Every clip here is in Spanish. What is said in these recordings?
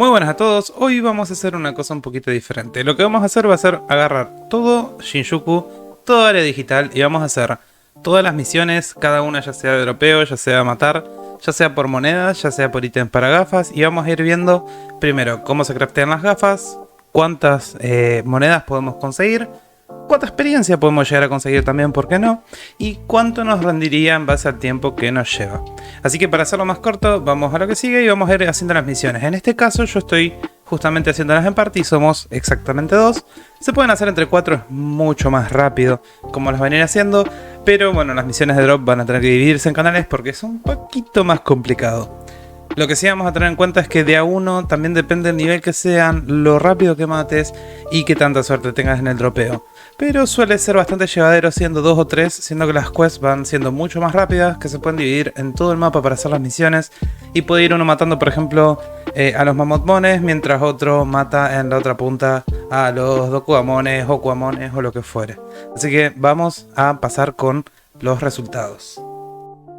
Muy buenas a todos, hoy vamos a hacer una cosa un poquito diferente. Lo que vamos a hacer va a ser agarrar todo Shinjuku, toda área digital y vamos a hacer todas las misiones, cada una ya sea de dropeo, ya sea matar, ya sea por monedas, ya sea por ítems para gafas. Y vamos a ir viendo primero cómo se craftean las gafas, cuántas monedas podemos conseguir, cuánta experiencia podemos llegar a conseguir también, ¿por qué no? Y cuánto nos rendiría en base al tiempo que nos lleva. Así que para hacerlo más corto, vamos a lo que sigue y vamos a ir haciendo las misiones. En este caso yo estoy justamente haciéndolas en party, somos exactamente 2. Se pueden hacer entre 4, es mucho más rápido como las van a ir haciendo. Pero bueno, las misiones de drop van a tener que dividirse en canales porque es un poquito más complicado. Lo que sí vamos a tener en cuenta es que de a uno también depende del nivel que sean, lo rápido que mates y qué tanta suerte tengas en el dropeo. Pero suele ser bastante llevadero siendo 2 o 3, siendo que las quests van siendo mucho más rápidas, que se pueden dividir en todo el mapa para hacer las misiones. Y puede ir uno matando, por ejemplo, a los mamotmones, mientras otro mata en la otra punta a los dokuamones o kuamones o lo que fuere. Así que vamos a pasar con los resultados.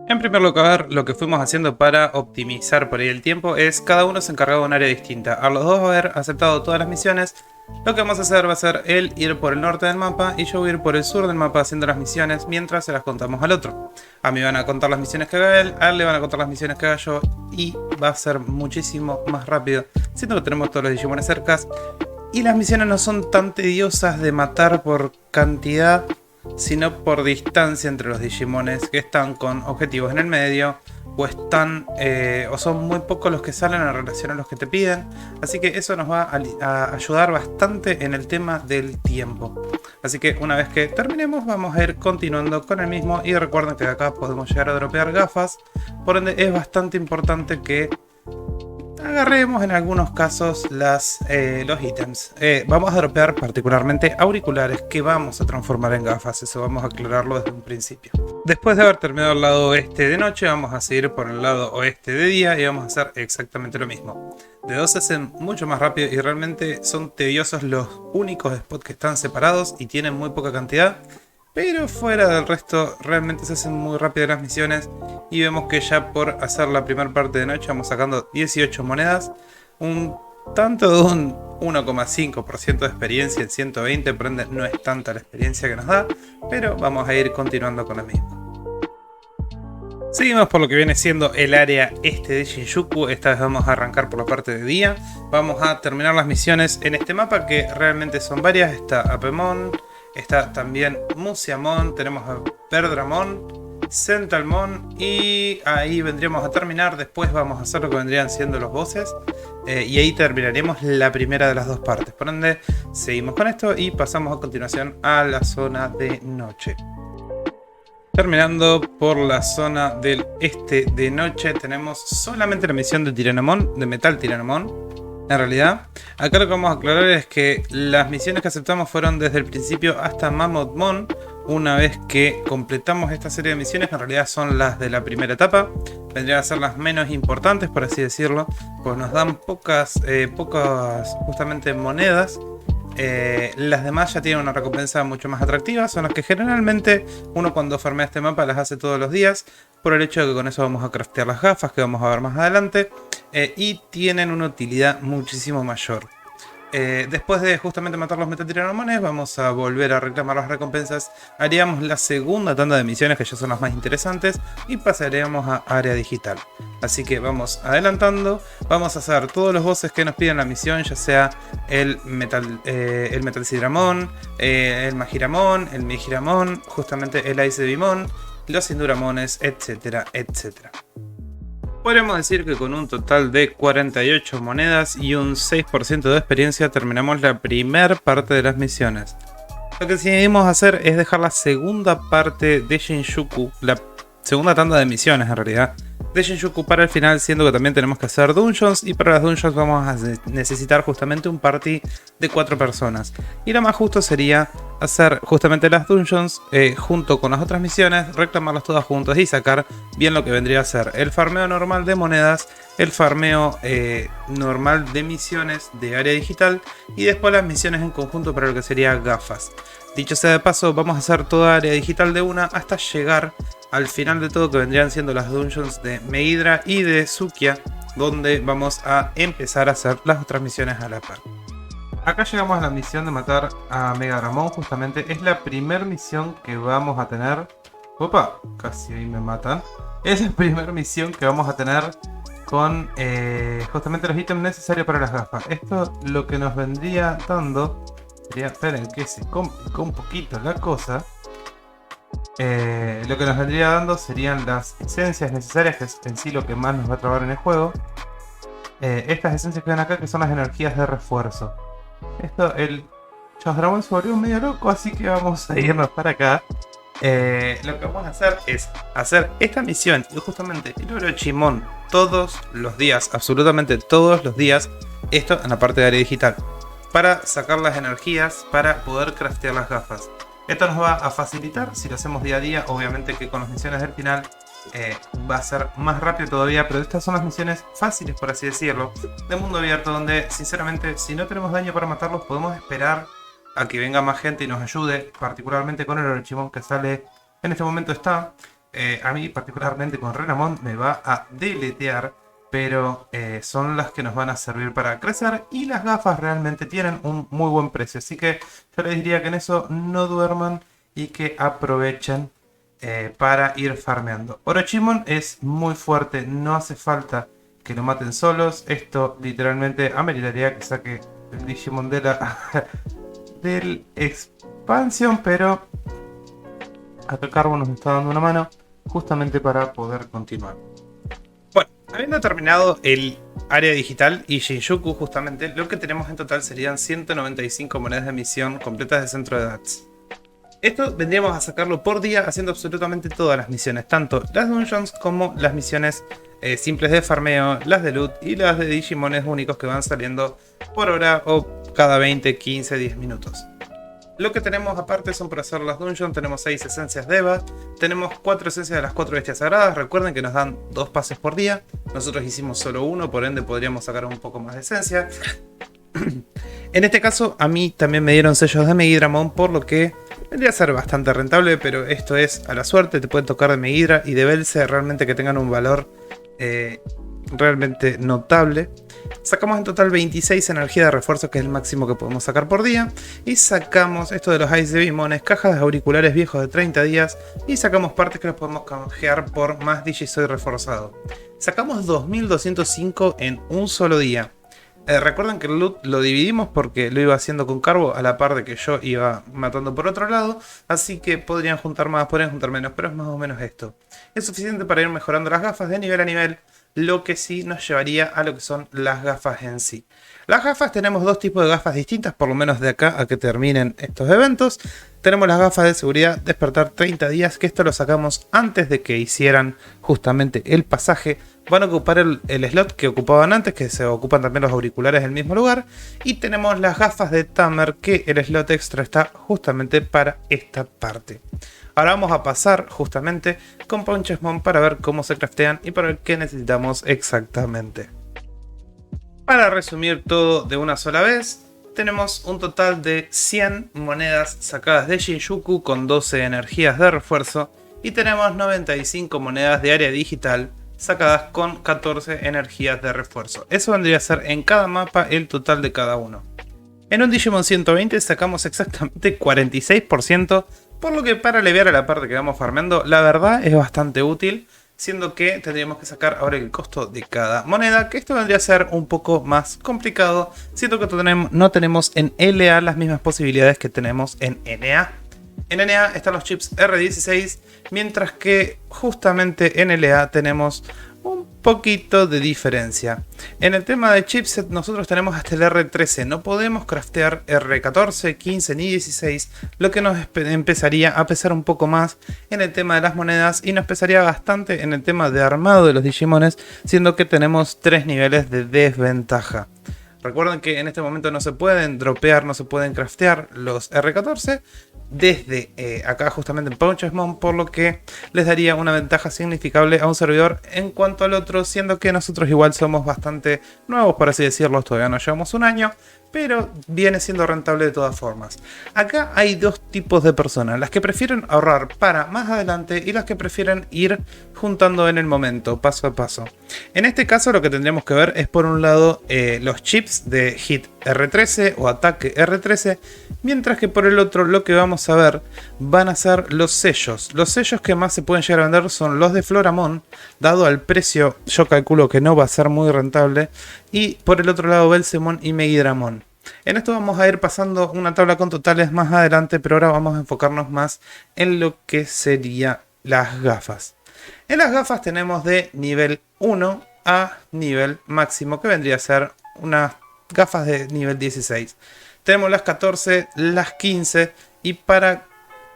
En primer lugar, lo que fuimos haciendo para optimizar por ahí el tiempo es cada uno se encargaba de un área distinta. A los dos haber aceptado todas las misiones, lo que vamos a hacer va a ser él ir por el norte del mapa y yo voy a ir por el sur del mapa haciendo las misiones mientras se las contamos al otro. A mí van a contar las misiones que haga él, a él le van a contar las misiones que haga yo y va a ser muchísimo más rápido, siendo que tenemos todos los Digimones cercas y las misiones no son tan tediosas de matar por cantidad, sino por distancia entre los Digimones que están con objetivos en el medio o están o son muy pocos los que salen en relación a los que te piden, así que eso nos va a ayudar bastante en el tema del tiempo. Así que una vez que terminemos vamos a ir continuando con el mismo y recuerden que de acá podemos llegar a dropear gafas, por ende es bastante importante que agarremos en algunos casos los ítems. Vamos a dropear particularmente auriculares que vamos a transformar en gafas, eso vamos a aclararlo desde un principio. Después de haber terminado el lado oeste de noche, vamos a seguir por el lado oeste de día y vamos a hacer exactamente lo mismo. De 2 se hacen mucho más rápido y realmente son tediosos los únicos spots que están separados y tienen muy poca cantidad. Pero fuera del resto realmente se hacen muy rápidas las misiones y vemos que ya por hacer la primera parte de noche vamos sacando 18 monedas, un tanto de un 1,5% de experiencia en 120, por ende no es tanta la experiencia que nos da, pero vamos a ir continuando con lo mismo. Seguimos por lo que viene siendo el área este de Shinjuku, esta vez vamos a arrancar por la parte de día, vamos a terminar las misiones en este mapa que realmente son varias, está Apemon, está también Musiamon, tenemos a Verdramon, Centralmon y ahí vendríamos a terminar. Después vamos a hacer lo que vendrían siendo los bosses y ahí terminaremos la primera de las dos partes. Por ende, seguimos con esto y pasamos a continuación a la zona de noche. Terminando por la zona del este de noche, tenemos solamente la misión de Tyrannomon, de Metal Tyrannomon. En realidad, acá lo que vamos a aclarar es que las misiones que aceptamos fueron desde el principio hasta Mammothmon. Una vez que completamos esta serie de misiones, en realidad son las de la primera etapa. Vendrían a ser las menos importantes, por así decirlo, pues nos dan pocas justamente monedas. Las demás ya tienen una recompensa mucho más atractiva, son las que generalmente uno cuando farmea este mapa las hace todos los días, por el hecho de que con eso vamos a craftear las gafas que vamos a ver más adelante, y tienen una utilidad muchísimo mayor. Después de justamente matar los Metatiranomones, vamos a volver a reclamar las recompensas, haríamos la segunda tanda de misiones que ya son las más interesantes y pasaríamos a área digital. Así que vamos adelantando, vamos a hacer todos los bosses que nos piden la misión, ya sea el Metalcidramon, el Magiramon, el Migiramon, justamente el Icebimon, los Induramones, etcétera, etcétera. Podríamos decir que con un total de 48 monedas y un 6% de experiencia terminamos la primera parte de las misiones. Lo que decidimos hacer es dejar la segunda parte de Shinjuku, la segunda tanda de misiones en realidad, de Shinjuku para el final, siendo que también tenemos que hacer dungeons y para las dungeons vamos a necesitar justamente un party de 4 personas. Y lo más justo sería hacer justamente las dungeons junto con las otras misiones, reclamarlas todas juntas y sacar bien lo que vendría a ser el farmeo normal de monedas, el farmeo normal de misiones de área digital y después las misiones en conjunto para lo que sería gafas. Dicho sea de paso, vamos a hacer toda área digital de una hasta llegar al final de todo, que vendrían siendo las dungeons de Meidra y de Sukia, donde vamos a empezar a hacer las otras misiones a la par. Acá llegamos a la misión de matar a Megagramon, justamente es la primera misión que vamos a tener. Opa, casi ahí me matan. Es la primera misión que vamos a tener con justamente los ítems necesarios para las gafas. Esto lo que nos vendría dando sería, esperen que se complicó un poquito la cosa. Lo que nos vendría dando serían las esencias necesarias, que es en sí lo que más nos va a trabar en el juego. Estas esencias que ven acá, que son las energías de refuerzo. Esto, el Chaos Dragón se volvió medio loco, así que vamos a irnos para acá. Lo que vamos a hacer es hacer esta misión y justamente el Orochimón todos los días, absolutamente todos los días, esto en la parte de área digital, para sacar las energías para poder craftear las gafas. Esto nos va a facilitar si lo hacemos día a día, obviamente que con las misiones del final va a ser más rápido todavía, pero estas son las misiones fáciles, por así decirlo, de mundo abierto, donde sinceramente si no tenemos daño para matarlos podemos esperar a que venga más gente y nos ayude, particularmente con el Orochimón que sale en este momento está. A mí particularmente con Renamon me va a deletear, pero son las que nos van a servir para crecer y las gafas realmente tienen un muy buen precio, así que yo les diría que en eso no duerman y que aprovechen para ir farmeando. Orochimon es muy fuerte, no hace falta que lo maten solos. Esto literalmente ameritaría que saque el Digimon de la del expansión, pero acá Carbo nos está dando una mano justamente para poder continuar. Bueno, habiendo terminado el área digital y Shinjuku, justamente lo que tenemos en total serían 195 monedas de misión completas de centro de DATS. Esto vendríamos a sacarlo por día haciendo absolutamente todas las misiones, tanto las dungeons como las misiones simples de farmeo, las de loot y las de Digimones únicos que van saliendo por hora o cada 20, 15, 10 minutos. Lo que tenemos aparte son para hacer las dungeons, tenemos 6 esencias de Eva, tenemos 4 esencias de las 4 bestias sagradas, recuerden que nos dan 2 pases por día, nosotros hicimos solo uno, por ende podríamos sacar un poco más de esencia. En este caso a mí también me dieron sellos de Megidramon, por lo que vendría a ser bastante rentable, pero esto es a la suerte, te pueden tocar de Megidra y de Belce realmente que tengan un valor realmente notable. Sacamos en total 26 energía de refuerzo, que es el máximo que podemos sacar por día. Y sacamos esto de los Ice de Bimones, cajas de auriculares viejos de 30 días. Y sacamos partes que los podemos canjear por más Digisoy reforzado. Sacamos 2205 en un solo día. Recuerden que el loot lo dividimos porque lo iba haciendo con Carbo a la par de que yo iba matando por otro lado. Así que podrían juntar más, podrían juntar menos, pero es más o menos esto. Es suficiente para ir mejorando las gafas de nivel a nivel. Lo que sí nos llevaría a lo que son las gafas en sí. Las gafas, tenemos dos tipos de gafas distintas, por lo menos de acá a que terminen estos eventos. Tenemos las gafas de seguridad despertar 30 días, que esto lo sacamos antes de que hicieran justamente el pasaje. Van a ocupar el slot que ocupaban antes, que se ocupan también los auriculares del mismo lugar. Y tenemos las gafas de Tamer, que el slot extra está justamente para esta parte. Ahora vamos a pasar justamente con Punchesmon para ver cómo se craftean y para ver qué necesitamos exactamente. Para resumir todo de una sola vez, tenemos un total de 100 monedas sacadas de Shinjuku con 12 energías de refuerzo y tenemos 95 monedas de área digital sacadas con 14 energías de refuerzo. Eso vendría a ser en cada mapa el total de cada uno. En un Digimon 120 sacamos exactamente 46%, por lo que para aliviar a la parte que vamos farmeando, la verdad es bastante útil, siendo que tendríamos que sacar ahora el costo de cada moneda, que esto vendría a ser un poco más complicado, siendo que no tenemos en LA las mismas posibilidades que tenemos en NA. En NA están los chips R16, mientras que justamente en LA tenemos un poquito de diferencia. En el tema de chipset nosotros tenemos hasta el R13, no podemos craftear R14, 15 ni 16, lo que nos empezaría a pesar un poco más en el tema de las monedas y nos pesaría bastante en el tema de armado de los Digimones, siendo que tenemos 3 niveles de desventaja. Recuerden que en este momento no se pueden dropear, no se pueden craftear los R14 desde acá justamente en Punchesmon, por lo que les daría una ventaja significable a un servidor en cuanto al otro, siendo que nosotros igual somos bastante nuevos, por así decirlo, todavía no llevamos un año, pero viene siendo rentable de todas formas. Acá hay dos tipos de personas, las que prefieren ahorrar para más adelante y las que prefieren ir juntando en el momento, paso a paso. En este caso lo que tendríamos que ver es por un lado los chips de hit R13 o ataque R13, mientras que por el otro lo que vamos a ver van a ser los sellos. Los sellos que más se pueden llegar a vender son los de Floramon, dado al precio yo calculo que no va a ser muy rentable, y por el otro lado Belcemon y Megidramon. En esto vamos a ir pasando una tabla con totales más adelante, pero ahora vamos a enfocarnos más en lo que sería las gafas. En las gafas tenemos de nivel 1 a nivel máximo, que vendría a ser unas gafas de nivel 16. Tenemos las 14, las 15 y para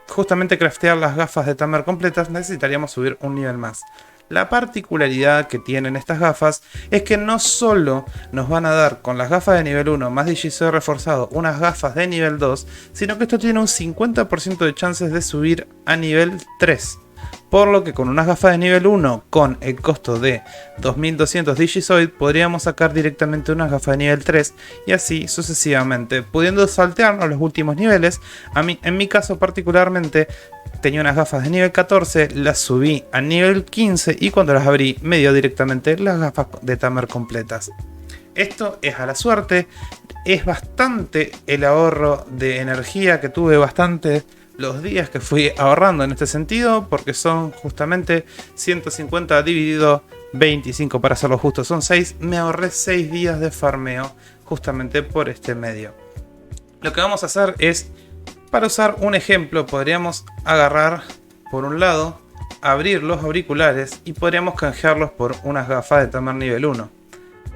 justamente craftear las gafas de Tamer completas necesitaríamos subir un nivel más. La particularidad que tienen estas gafas es que no solo nos van a dar con las gafas de nivel 1 más Digisoy reforzado unas gafas de nivel 2, sino que esto tiene un 50% de chances de subir a nivel 3. Por lo que con unas gafas de nivel 1 con el costo de 2200 Digisoy podríamos sacar directamente unas gafas de nivel 3 y así sucesivamente, pudiendo saltearnos los últimos niveles. En mi caso particularmente tenía unas gafas de nivel 14, las subí a nivel 15 y cuando las abrí me dio directamente las gafas de Tamer completas. Esto es a la suerte, es bastante el ahorro de energía que tuve, bastante los días que fui ahorrando en este sentido, porque son justamente 150 dividido 25 para hacerlo justo, son 6, me ahorré 6 días de farmeo justamente por este medio. Lo que vamos a hacer es, para usar un ejemplo, podríamos agarrar por un lado, abrir los auriculares y podríamos canjearlos por unas gafas de Tamer nivel 1.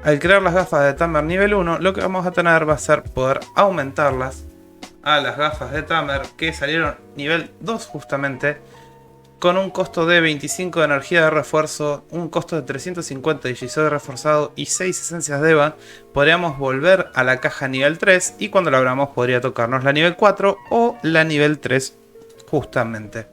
Al crear las gafas de Tamer nivel 1, lo que vamos a tener va a ser poder aumentarlas a las gafas de Tamer que salieron nivel 2 justamente, con un costo de 25 de energía de refuerzo, un costo de 350 de Digisoy reforzado y 6 esencias de Eva. Podríamos volver a la caja nivel 3 y cuando la abramos podría tocarnos la nivel 4 o la nivel 3 justamente.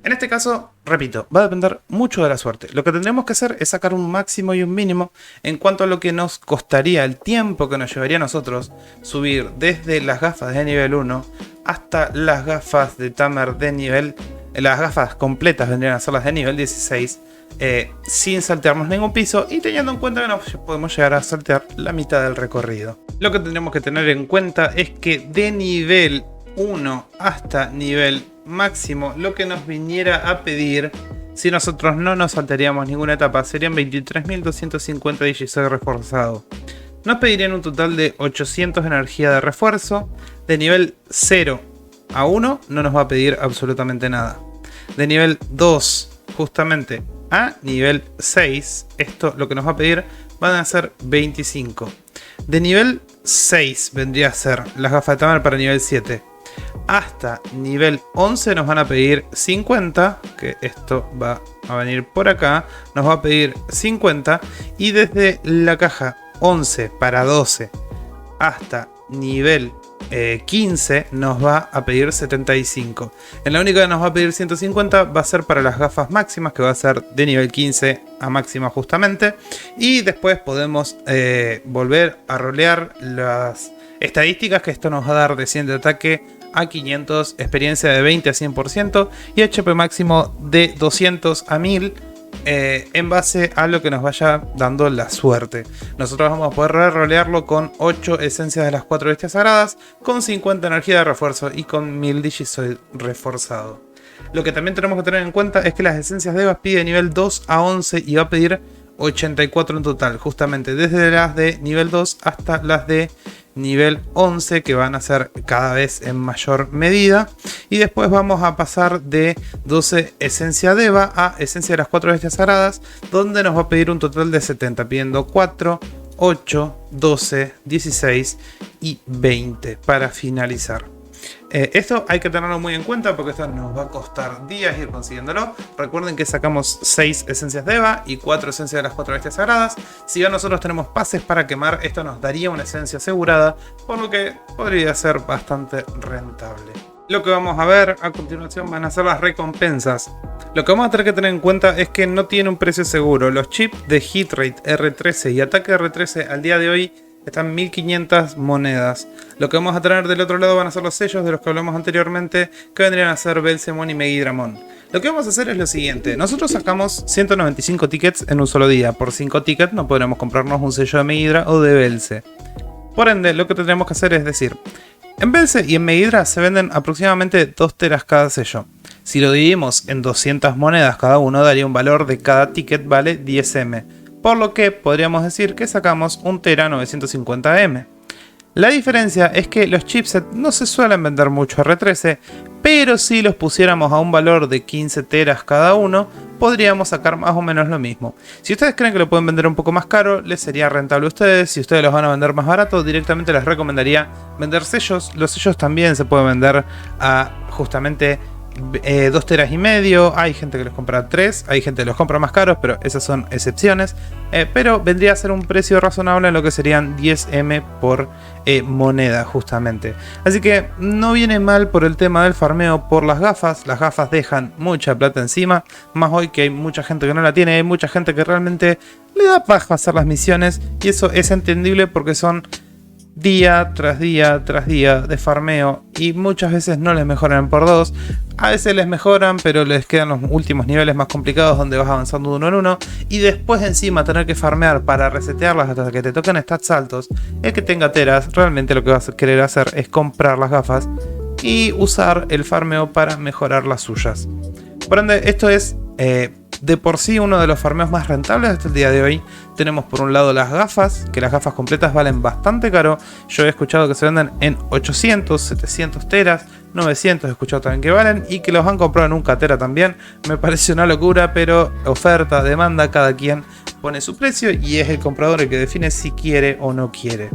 En este caso, repito, va a depender mucho de la suerte. Lo que tendremos que hacer es sacar un máximo y un mínimo en cuanto a lo que nos costaría, el tiempo que nos llevaría a nosotros subir desde las gafas de nivel 1 hasta las gafas de Tamer de nivel... Las gafas completas vendrían a ser las de nivel 16, sin saltearnos ningún piso y teniendo en cuenta que no podemos llegar a saltear la mitad del recorrido. Lo que tendremos que tener en cuenta es que de nivel 1 hasta nivel máximo, lo que nos viniera a pedir, si nosotros no nos saltaríamos ninguna etapa, serían 23.250 Digisoy reforzado. Nos pedirían un total de 800 de energía de refuerzo. De nivel 0 a 1 no nos va a pedir absolutamente nada. De nivel 2 justamente a nivel 6, esto lo que nos va a pedir van a ser 25. De nivel 6 vendría a ser las gafas de Tamer para nivel 7. Hasta nivel 11 nos van a pedir 50, que esto va a venir por acá, nos va a pedir 50 y desde la caja 11 para 12 hasta nivel 15 nos va a pedir 75. En la única que nos va a pedir 150 va a ser para las gafas máximas, que va a ser de nivel 15 a máxima justamente, y después podemos volver a rolear las estadísticas, que esto nos va a dar de 100 de ataque a 500, experiencia de 20 a 100% y HP máximo de 200 a 1000 en base a lo que nos vaya dando la suerte. Nosotros vamos a poder rolearlo con 8 esencias de las 4 bestias sagradas, con 50 energía de refuerzo y con 1000 Digisoy reforzado. Lo que también tenemos que tener en cuenta es que las esencias de Eva pide nivel 2 a 11 y va a pedir 84 en total, justamente desde las de nivel 2 hasta las de nivel 11, que van a ser cada vez en mayor medida, y después vamos a pasar de 12 esencia de Eva a esencia de las 4 bestias sagradas, donde nos va a pedir un total de 70, pidiendo 4, 8, 12, 16 y 20 para finalizar. Esto hay que tenerlo muy en cuenta porque esto nos va a costar días ir consiguiéndolo. Recuerden que sacamos 6 esencias de Eva y 4 esencias de las 4 bestias sagradas. Si bien nosotros tenemos pases para quemar, esto nos daría una esencia asegurada, por lo que podría ser bastante rentable. Lo que vamos a ver a continuación van a ser las recompensas. Lo que vamos a tener que tener en cuenta es que no tiene un precio seguro. Los chips de Hitrate R13 y Ataque R13 al día de hoy están 1500 monedas. Lo que vamos a tener del otro lado van a ser los sellos de los que hablamos anteriormente, que vendrían a ser Belcemon y Megidramon. Lo que vamos a hacer es lo siguiente: nosotros sacamos 195 tickets en un solo día. Por 5 tickets no podremos comprarnos un sello de Megidra o de Belce. Por ende, lo que tendremos que hacer es decir, en Belce y en Megidra se venden aproximadamente 2 teras cada sello. Si lo dividimos en 200 monedas cada uno, daría un valor de cada ticket vale 10M. Por lo que podríamos decir que sacamos 1 tera 950M. La diferencia es que los chipsets no se suelen vender mucho R13, pero si los pusiéramos a un valor de 15 teras cada uno, podríamos sacar más o menos lo mismo. Si ustedes creen que lo pueden vender un poco más caro, les sería rentable a ustedes. Si ustedes los van a vender más barato, directamente les recomendaría vender sellos. Los sellos también se pueden vender a justamente 2 teras y medio. Hay gente que los compra 3, hay gente que los compra más caros, pero esas son excepciones. Pero vendría a ser un precio razonable en lo que serían 10M por moneda justamente. Así que no viene mal por el tema del farmeo por las gafas. Las gafas dejan mucha plata encima, más hoy que hay mucha gente que no la tiene. Hay mucha gente que realmente le da paja hacer las misiones, y eso es entendible porque son día tras día tras día de farmeo y muchas veces no les mejoran por 2. A veces les mejoran, pero les quedan los últimos niveles más complicados donde vas avanzando de uno en uno, y después encima tener que farmear para resetearlas hasta que te toquen stats altos. El que tenga teras realmente lo que vas a querer hacer es comprar las gafas y usar el farmeo para mejorar las suyas. Por ende, esto es de por sí uno de los farmeos más rentables hasta el día de hoy. Tenemos por un lado las gafas, que las gafas completas valen bastante caro. Yo he escuchado que se venden en 800, 700 teras, 900 he escuchado también que valen, y que los han comprado en un catera también. Me parece una locura, pero oferta, demanda, cada quien pone su precio y es el comprador el que define si quiere o no quiere.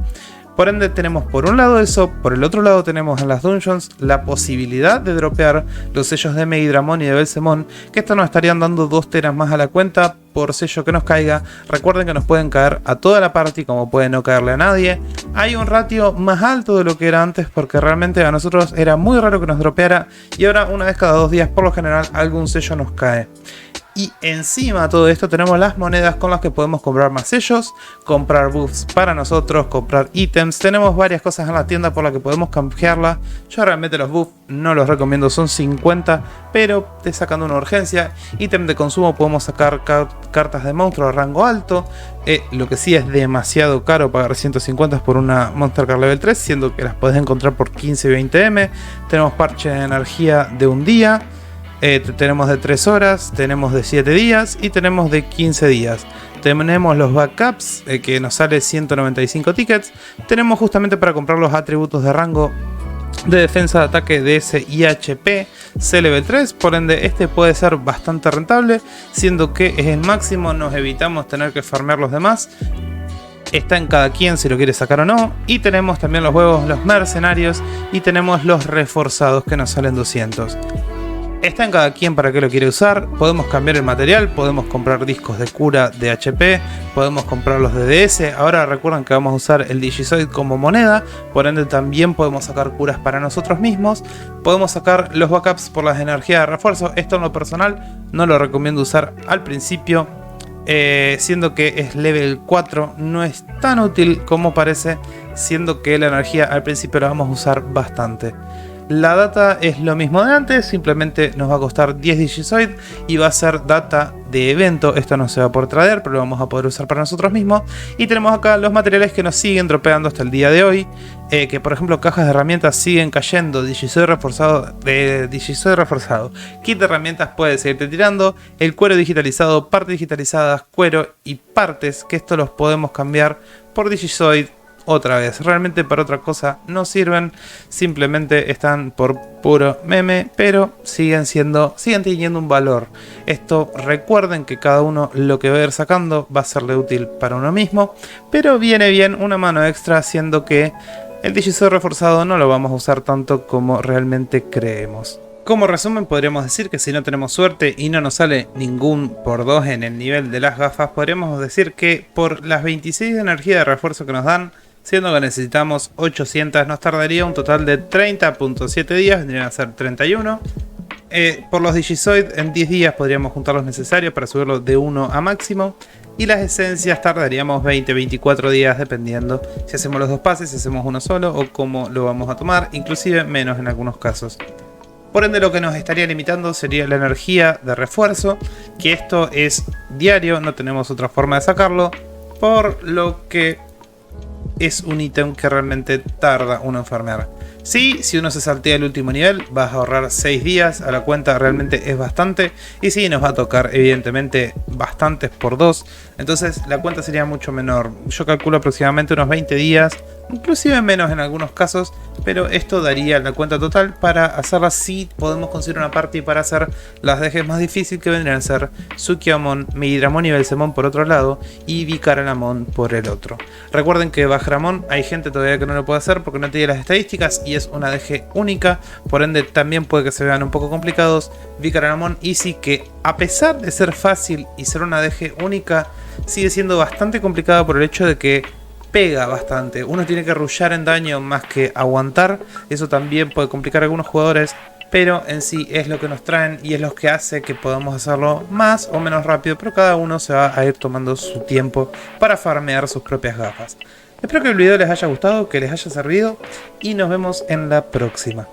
Por ende tenemos por un lado eso, por el otro lado tenemos en las dungeons la posibilidad de dropear los sellos de Megidramon y de Belcemon, que esto nos estarían dando 2 teras más a la cuenta por sello que nos caiga. Recuerden que nos pueden caer a toda la party como puede no caerle a nadie. Hay un ratio más alto de lo que era antes porque realmente a nosotros era muy raro que nos dropeara, y ahora una vez cada 2 días por lo general algún sello nos cae. Y encima de todo esto tenemos las monedas con las que podemos comprar más sellos, comprar buffs para nosotros, comprar ítems. Tenemos varias cosas en la tienda por las que podemos canjearla. Yo realmente los buffs no los recomiendo, son 50, pero te sacan de una urgencia. Ítem de consumo podemos sacar cartas de monstruo a rango alto. Lo que sí es demasiado caro pagar 150 por una Monster Card level 3, siendo que las podés encontrar por 15 y 20M. Tenemos parche de energía de un día. Tenemos de 3 horas, tenemos de 7 días y tenemos de 15 días. Tenemos los backups que nos sale 195 tickets. Tenemos justamente para comprar los atributos de rango de defensa, de ataque, DS y HP C level 3. Por ende este puede ser bastante rentable, siendo que es el máximo, nos evitamos tener que farmear los demás. Está en cada quien si lo quiere sacar o no. Y tenemos también los huevos, los mercenarios, y tenemos los reforzados que nos salen 200. Está en cada quien para qué lo quiere usar. Podemos cambiar el material, podemos comprar discos de cura de HP, podemos comprar los de DS. Ahora recuerden que vamos a usar el Digizoid como moneda, por ende también podemos sacar curas para nosotros mismos. Podemos sacar los backups por las energías de refuerzo. Esto en lo personal no lo recomiendo usar al principio, siendo que es level 4, no es tan útil como parece, siendo que la energía al principio la vamos a usar bastante. La data es lo mismo de antes, simplemente nos va a costar 10 Digizoid y va a ser data de evento. Esto no se va a poder tradear, pero lo vamos a poder usar para nosotros mismos. Y tenemos acá los materiales que nos siguen dropeando hasta el día de hoy, que por ejemplo cajas de herramientas siguen cayendo, Digizoid reforzado, kit de herramientas puede seguirte tirando, el cuero digitalizado, partes digitalizadas, cuero y partes, que esto los podemos cambiar por Digizoid. Otra vez, realmente para otra cosa no sirven, simplemente están por puro meme, pero siguen teniendo un valor. Esto recuerden que cada uno lo que va a ir sacando va a serle útil para uno mismo, pero viene bien una mano extra, siendo que el Digizoid reforzado no lo vamos a usar tanto como realmente creemos. Como resumen podríamos decir que si no tenemos suerte y no nos sale ningún por 2 en el nivel de las gafas, podríamos decir que por las 26 de energía de refuerzo que nos dan, siendo que necesitamos 800, nos tardaría un total de 30.7 días, vendrían a ser 31. Por los Digizoid en 10 días podríamos juntar los necesarios para subirlo de 1 a máximo. Y las esencias tardaríamos 20-24 días dependiendo si hacemos los dos pases, si hacemos uno solo o cómo lo vamos a tomar, inclusive menos en algunos casos. Por ende, lo que nos estaría limitando sería la energía de refuerzo, que esto es diario, no tenemos otra forma de sacarlo, por lo que es un ítem que realmente tarda uno en farmear. Sí, si uno se saltea el último nivel, vas a ahorrar 6 días a la cuenta, realmente es bastante. Y sí, nos va a tocar evidentemente bastantes por 2, entonces la cuenta sería mucho menor. Yo calculo aproximadamente unos 20 días, inclusive menos en algunos casos, pero esto daría la cuenta total para hacerla si podemos conseguir una party para hacer las dejes más difíciles, que vendrían a ser Sukiamon, Megidramon y Belzemon por otro lado y Vicaralamon por el otro. Recuerden que Bajramon hay gente todavía que no lo puede hacer porque no tiene las estadísticas y es una DG única, por ende también puede que se vean un poco complicados. Vicaralamon Easy, que a pesar de ser fácil y ser una DG única, sigue siendo bastante complicada por el hecho de que pega bastante. Uno tiene que rushear en daño más que aguantar. Eso también puede complicar a algunos jugadores, pero en sí es lo que nos traen y es lo que hace que podamos hacerlo más o menos rápido, pero cada uno se va a ir tomando su tiempo para farmear sus propias gafas. Espero que el video les haya gustado, que les haya servido y nos vemos en la próxima.